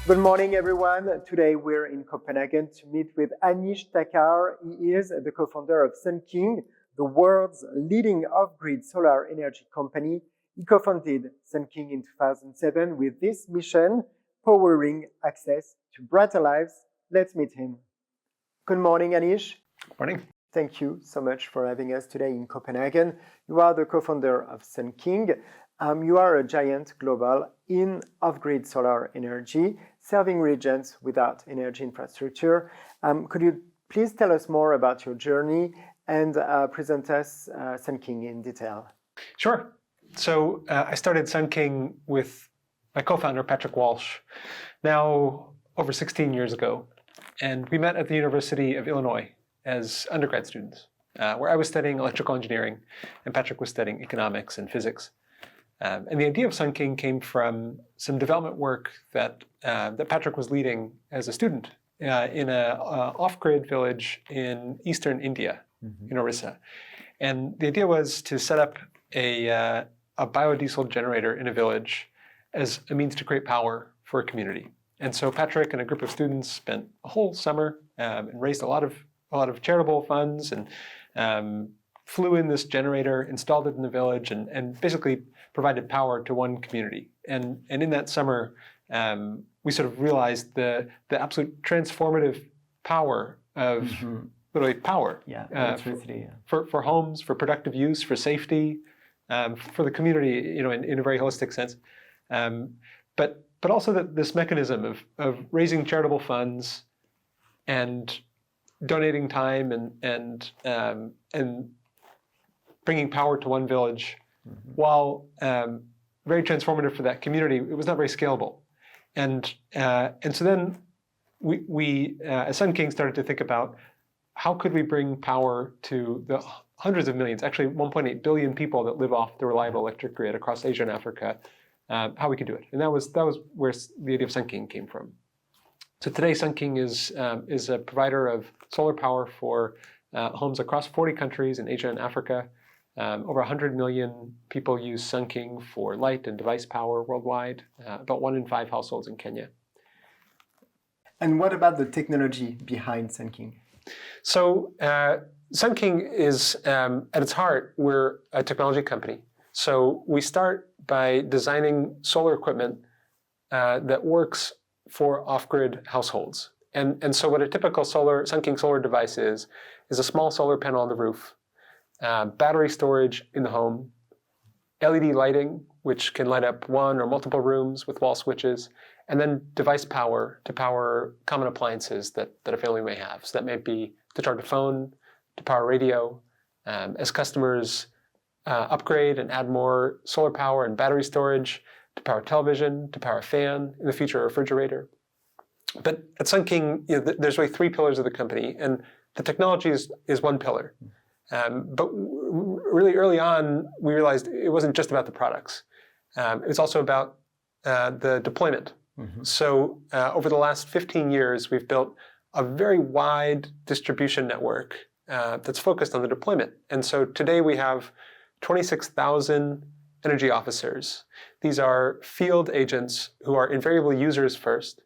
Good morning, everyone. Today we're in Copenhagen to meet with Anish Thakkar. He is the co-founder of Sun King, the world's leading off-grid solar energy company. He co-founded Sun King in 2007 with this mission, powering access to brighter lives. Let's meet him. Good morning, Anish. Morning. Thank you so much for having us today in Copenhagen. You are the co-founder of Sun King. You are a giant global in off-grid solar energy, serving regions without energy infrastructure. Could you please tell us more about your journey and present us Sun King in detail? Sure. So I started Sun King with my co-founder, Patrick Walsh, now over 16 years ago. And we met at the University of Illinois as undergrad students, where I was studying electrical engineering and Patrick was studying economics and physics. And the idea of Sun King came from some development work that Patrick was leading as a student in an off-grid village in eastern India, in Orissa. And the idea was to set up a biodiesel generator in a village as a means to create power for a community. And so Patrick and a group of students spent a whole summer and raised a lot of charitable funds and flew in this generator, installed it in the village, and basically provided power to one community. And in that summer, we sort of realized the absolute transformative power of literally power. Electricity. For homes, for productive use, for safety, for the community, in a very holistic sense. But also this mechanism of raising charitable funds and donating time and bringing power to one village, while very transformative for that community, it was not very scalable. And so then we as Sun King started to think about how could we bring power to the hundreds of millions, actually 1.8 billion people that live off the reliable electric grid across Asia and Africa, how we could do it. And that was where the idea of Sun King came from. So today Sun King is a provider of solar power for homes across 40 countries in Asia and Africa. Over 100 million people use Sun King for light and device power worldwide, about 1 in 5 households in Kenya. And what about the technology behind Sun King? So Sun King is, at its heart, we're a technology company. So we start by designing solar equipment that works for off-grid households. And so what a typical Sun King solar device is a small solar panel on the roof, battery storage in the home, LED lighting, which can light up one or multiple rooms with wall switches, and then device power to power common appliances that a family may have. So that may be to charge a phone, to power a radio. As customers upgrade and add more solar power and battery storage, to power television, to power a fan, in the future a refrigerator. But at Sun King, there's really 3 pillars of the company, and the technology is one pillar. But really early on, we realized it wasn't just about the products. It was also about the deployment. So over the last 15 years, we've built a very wide distribution network that's focused on the deployment. And so today we have 26,000 energy officers. These are field agents who are invariably users first,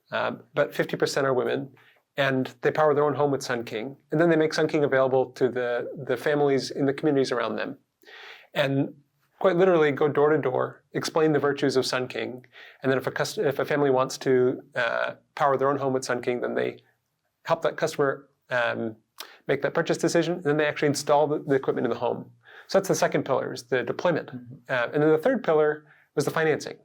but 50% are women. And they power their own home with Sun King. And then they make Sun King available to the families in the communities around them. And quite literally go door to door, explain the virtues of Sun King. And then if a family wants to power their own home with Sun King, then they help that customer make that purchase decision. And then they actually install the equipment in the home. So that's the second pillar, is the deployment. And then the third pillar was the financing.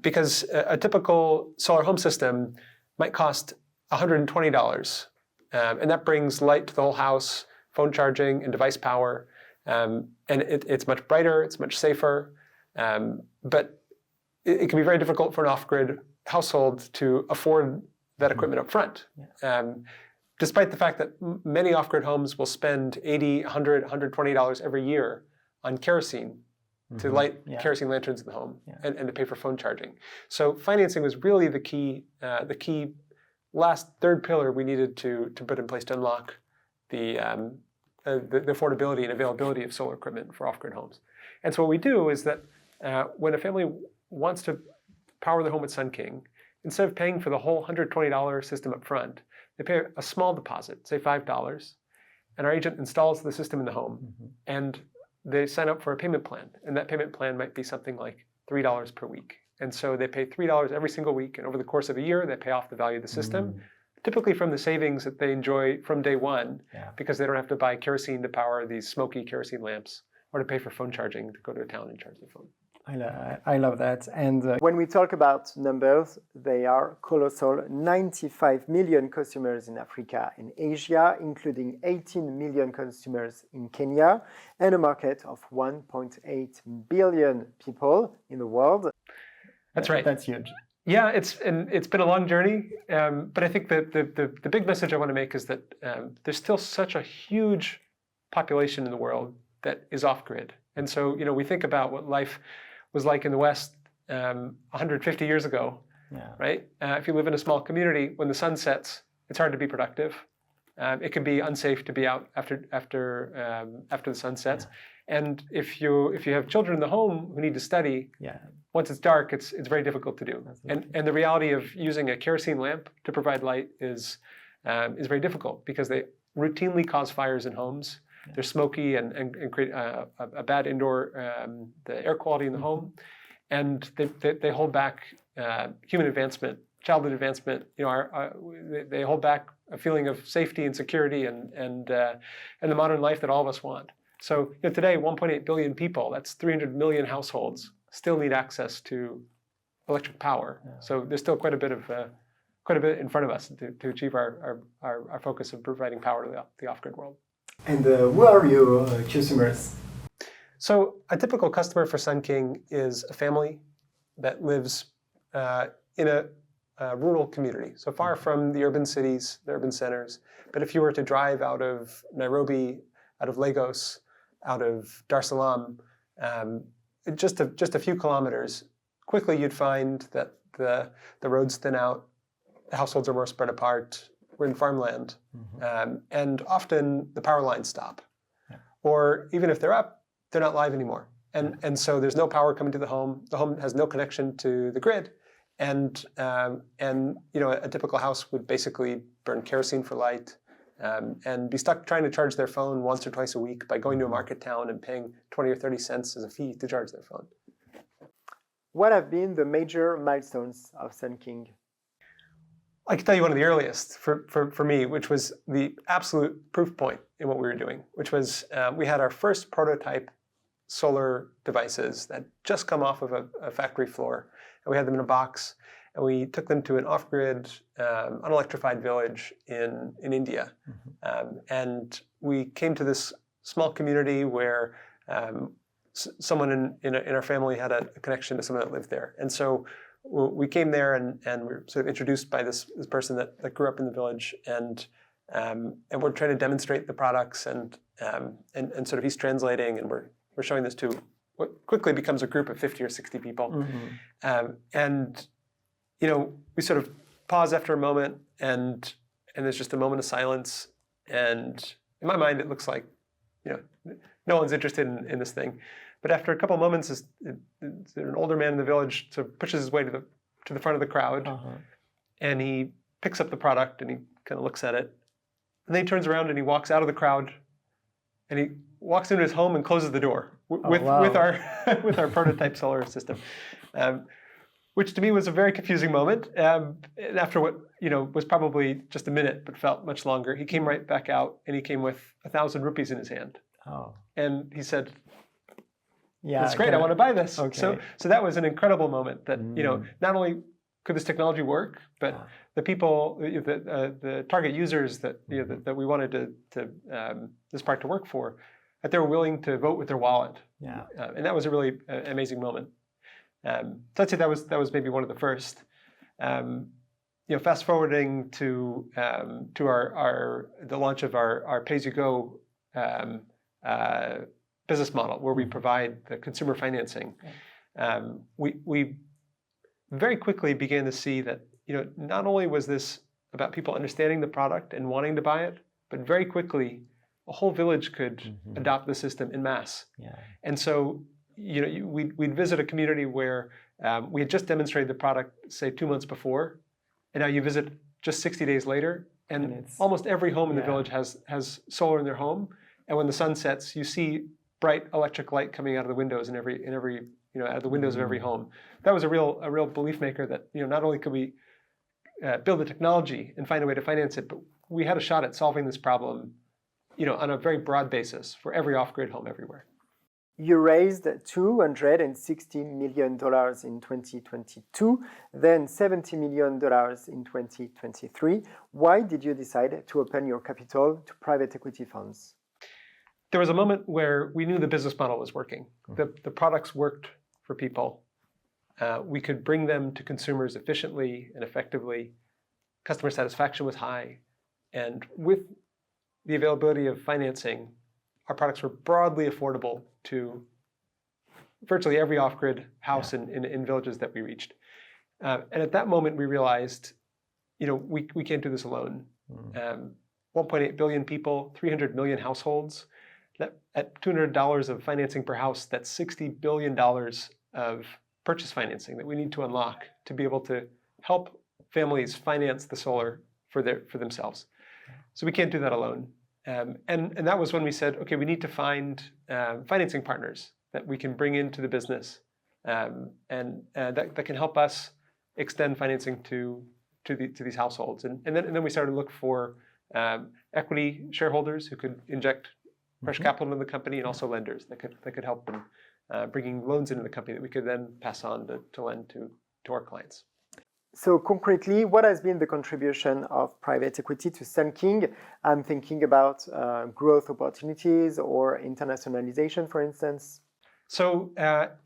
Because a typical solar home system might cost $120, and that brings light to the whole house, phone charging and device power, and it's much brighter, it's much safer, but it can be very difficult for an off-grid household to afford that equipment up front. Despite the fact that many off-grid homes will spend $80, $100, $120 every year on kerosene to light kerosene lanterns in the home and to pay for phone charging. So financing was really the key last third pillar we needed to put in place to unlock the affordability and availability of solar equipment for off-grid homes. And so what we do is that when a family wants to power their home with Sun King, instead of paying for the whole $120 system up front, they pay a small deposit, say $5, and our agent installs the system in the home, and they sign up for a payment plan. And that payment plan might be something like $3 per week. And so they pay $3 every single week, and over the course of a year, they pay off the value of the system, typically from the savings that they enjoy from day one, because they don't have to buy kerosene to power these smoky kerosene lamps, or to pay for phone charging to go to a town and charge their phone. I love that. And when we talk about numbers, they are colossal. 95 million customers in Africa and Asia, including 18 million consumers in Kenya, and a market of 1.8 billion people in the world. That's right. That's huge. Yeah, it's been a long journey, but I think the big message I want to make is that there's still such a huge population in the world that is off-grid. And so, we think about what life was like in the West 150 years ago, right? If you live in a small community, when the sun sets, it's hard to be productive. It can be unsafe to be out after the sun sets. And if you have children in the home who need to study, once it's dark, it's very difficult to do. And the reality of using a kerosene lamp to provide light is very difficult, because they routinely cause fires in homes. They're smoky and create a bad indoor the air quality in the home, and they hold back human advancement, childhood advancement. They hold back a feeling of safety and security and the modern life that all of us want. So today, 1.8 billion people, that's 300 million households, still need access to electric power. So there's still quite a bit in front of us to achieve our focus of providing power to the off-grid world. And who are your customers? So a typical customer for Sun King is a family that lives in a rural community, so far from the urban cities, the urban centers. But if you were to drive out of Nairobi, out of Lagos, out of Dar es Salaam, just a few kilometers, quickly you'd find that the roads thin out, the households are more spread apart. We're in farmland, and often the power lines stop, or even if they're up, they're not live anymore, and so there's no power coming to the home. The home has no connection to the grid, and a typical house would basically burn kerosene for light, and be stuck trying to charge their phone once or twice a week by going to a market town and paying 20 or 30 cents as a fee to charge their phone. What have been the major milestones of Sun King? I can tell you one of the earliest for me, which was the absolute proof point in what we were doing, which was we had our first prototype solar devices that just come off of a factory floor, and we had them in a box, and we took them to an off-grid, unelectrified village in India, and we came to this small community where someone in our family had a connection to someone that lived there, and so we came there and we were sort of introduced by this person that grew up in the village, and we're trying to demonstrate the products, and sort of he's translating, and we're showing this to what quickly becomes a group of 50 or 60 people, and we sort of pause after a moment, and there's just a moment of silence, and in my mind it looks like no one's interested in this thing. But after a couple of moments, an older man in the village sort of pushes his way to the front of the crowd, and he picks up the product and he kind of looks at it, and then he turns around and he walks out of the crowd, and he walks into his home and closes the door with our prototype solar system, which to me was a very confusing moment. And after what was probably just a minute but felt much longer, he came right back out, and he came with 1,000 rupees in his hand, and he said, "That's great. I want to buy this." Okay. So that was an incredible moment. That not only could this technology work, but the people, the target users that we wanted to this part to work for, that they were willing to vote with their wallet. And that was a really amazing moment. So I'd say that was maybe one of the first. Fast forwarding to the launch of our pay-as-you-go business model, where we provide the consumer financing. We very quickly began to see that not only was this about people understanding the product and wanting to buy it, but very quickly a whole village could adopt the system en masse. And so we'd visit a community where we had just demonstrated the product, say 2 months before, and now you visit just 60 days later, and almost every home in the village has solar in their home. And when the sun sets, you see bright electric light coming out of the windows in every out of the windows of every home. That was a real belief maker that not only could we build the technology and find a way to finance it, but we had a shot at solving this problem, on a very broad basis for every off-grid home everywhere. You raised $260 million in 2022, then $70 million in 2023. Why did you decide to open your capital to private equity funds? There was a moment where we knew the business model was working. The products worked for people. We could bring them to consumers efficiently and effectively. Customer satisfaction was high. And with the availability of financing, our products were broadly affordable to virtually every off-grid house in villages that we reached. And at that moment, we realized, we can't do this alone. 1.8 billion people, 300 million households. That, at $200 of financing per house, that's $60 billion of purchase financing that we need to unlock to be able to help families finance the solar for themselves. So we can't do that alone. And that was when we said, okay, we need to find financing partners that we can bring into the business and that can help us extend financing to these households. And then we started to look for equity shareholders who could inject fresh capital into the company, and also lenders that could help in bringing loans into the company that we could then pass on to lend to our clients. So concretely, what has been the contribution of private equity to Sun King? I'm thinking about growth opportunities or internationalization, for instance. So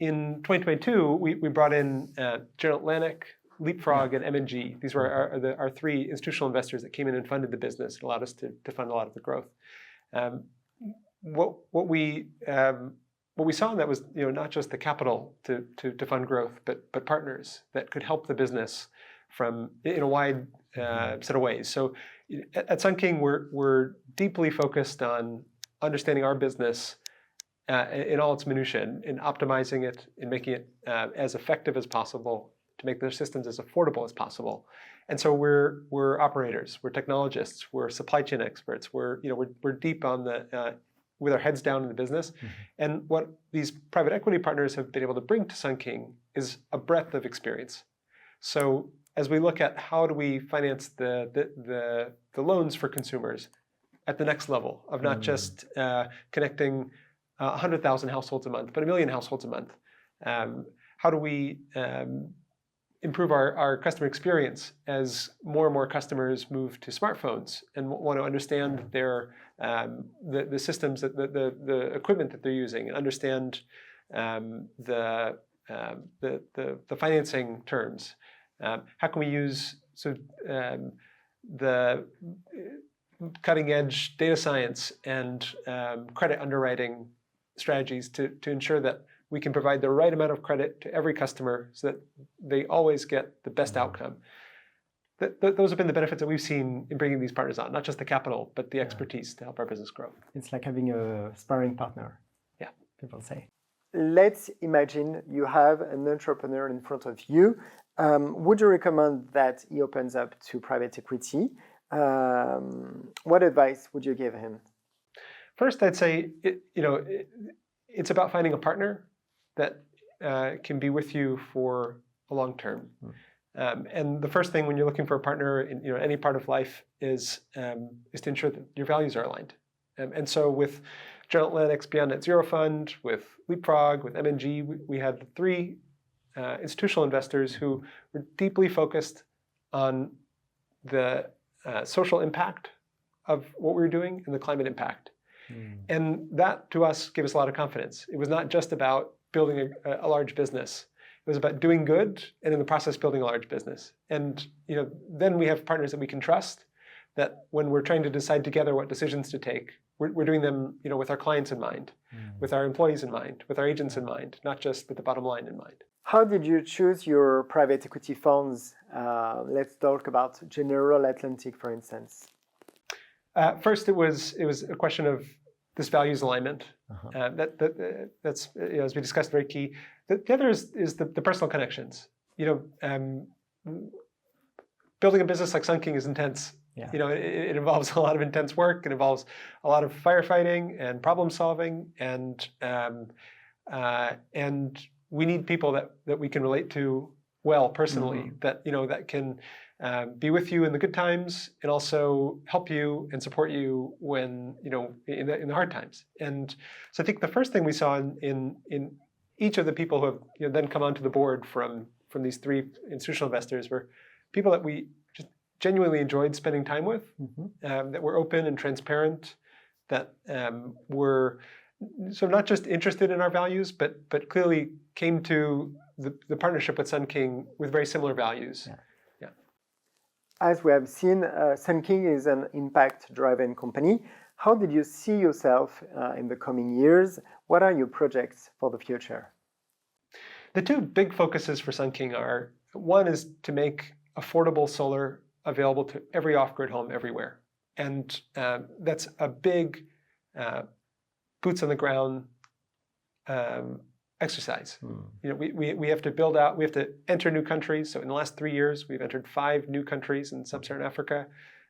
in 2022, we brought in General Atlantic, Leapfrog, and M&G. These were our three institutional investors that came in and funded the business. It allowed us to fund a lot of the growth. What we saw in that was not just the capital to fund growth, but partners that could help the business in a wide set of ways. So at Sun King, we're deeply focused on understanding our business in all its minutiae, in optimizing it, in making it as effective as possible, to make their systems as affordable as possible. And so we're operators, we're technologists, we're supply chain experts, we're deep on with our heads down in the business. And what these private equity partners have been able to bring to Sun King is a breadth of experience. So as we look at how do we finance the loans for consumers at the next level of not just connecting 100,000 households a month, but 1 million households a month. How do we improve our customer experience as more and more customers move to smartphones and want to understand the systems, the equipment that they're using, and understand the financing terms. How can we use the cutting edge data science and credit underwriting strategies to ensure that we can provide the right amount of credit to every customer so that they always get the best outcome. Those have been the benefits that we've seen in bringing these partners on, not just the capital, but the expertise to help our business grow. It's like having a sparring partner. Yeah, people say. Let's imagine you have an entrepreneur in front of you. Would you recommend that he opens up to private equity? What advice would you give him? First, I'd say it's about finding a partner that can be with you for a long term. And the first thing when you're looking for a partner in any part of life is to ensure that your values are aligned. And so with General Atlantic's Beyond Net Zero Fund, with Leapfrog, with M&G, we had 3 institutional investors who were deeply focused on the social impact of what we were doing and the climate impact. And that, to us, gave us a lot of confidence. It was not just about building a large business. It was about doing good and in the process building a large business. And then we have partners that we can trust, that when we're trying to decide together what decisions to take, we're doing them with our clients in mind, with our employees in mind, with our agents in mind, not just with the bottom line in mind. How did you choose your private equity funds? Let's talk about General Atlantic, for instance. First, it was a question of this values alignment. That's as we discussed, very key. The other is the personal connections. Building a business like Sun King is intense. Yeah. It involves a lot of intense work. It involves a lot of firefighting and problem solving, and we need people that we can relate to well personally. That that can be with you in the good times and also help you and support you when in the hard times. And so I think the first thing we saw in each of the people who have then come onto the board from these three institutional investors were people that we just genuinely enjoyed spending time with, that were open and transparent, that were so not just interested in our values, but clearly came to the partnership with Sun King with very similar values. Yeah. As we have seen, Sun King is an impact-driven company. How did you see yourself in the coming years? What are your projects for the future? The two big focuses for Sun King are, one is to make affordable solar available to every off-grid home everywhere. And that's a big boots on the ground exercise. We have to build out, we have to enter new countries. So in the last 3 years, we've entered 5 new countries in sub-Saharan Africa.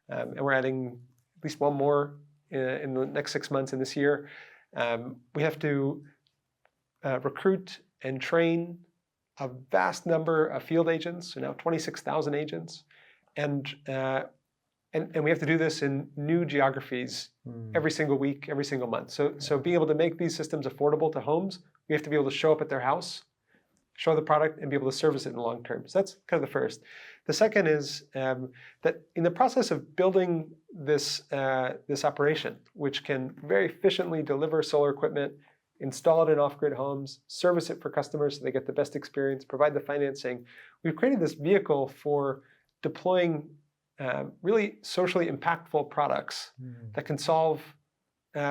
And we're adding at least one more in the next 6 months in this year. We have to recruit and train a vast number of field agents, so now 26,000 agents. And we have to do this in new geographies every single week, every single month. So being able to make these systems affordable to homes, we have to be able to show up at their house, show the product, and be able to service it in the long term. So that's kind of the first. The second is that in the process of building this operation, which can very efficiently deliver solar equipment, install it in off-grid homes, service it for customers so they get the best experience, provide the financing, we've created this vehicle for deploying really socially impactful products that can solve,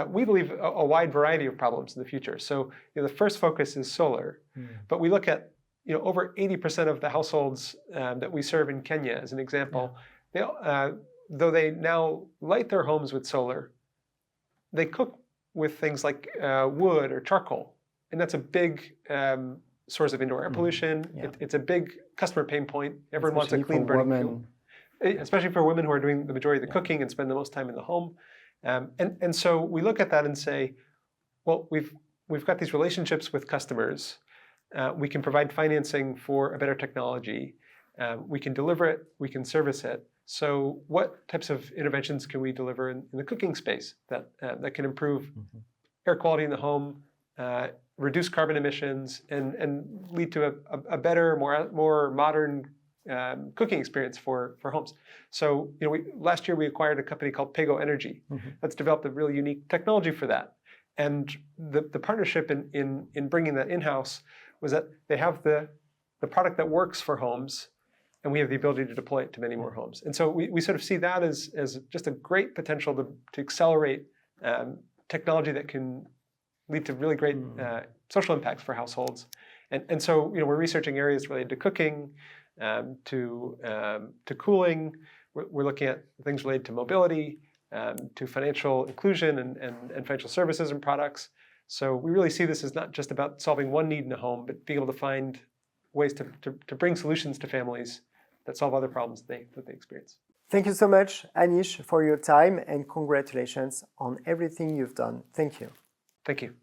we believe, a wide variety of problems in the future. So the first focus is solar, but we look at over 80% of the households that we serve in Kenya, as an example, though they now light their homes with solar, they cook with things like wood or charcoal, and that's a big source of indoor air pollution. It's a big customer pain point. Everyone wants a clean burning fuel. Especially for women who are doing the majority of the cooking and spend the most time in the home. And so we look at that and say, well, we've got these relationships with customers. We can provide financing for a better technology. We can deliver it. We can service it. So what types of interventions can we deliver in the cooking space that can improve air quality in the home, reduce carbon emissions, and lead to a better, more modern cooking experience for homes. So last year we acquired a company called Pego Energy that's developed a really unique technology for that. And the partnership in bringing that in-house was that they have the product that works for homes, and we have the ability to deploy it to many more homes. And so we sort of see that as just a great potential to accelerate technology that can lead to really great social impacts for households. And so we're researching areas related to cooking, to cooling. We're looking at things related to mobility, to financial inclusion and financial services and products. So we really see this as not just about solving one need in a home, but being able to find ways to bring solutions to families that solve other problems that they experience. Thank you so much, Anish, for your time, and congratulations on everything you've done. Thank you. Thank you.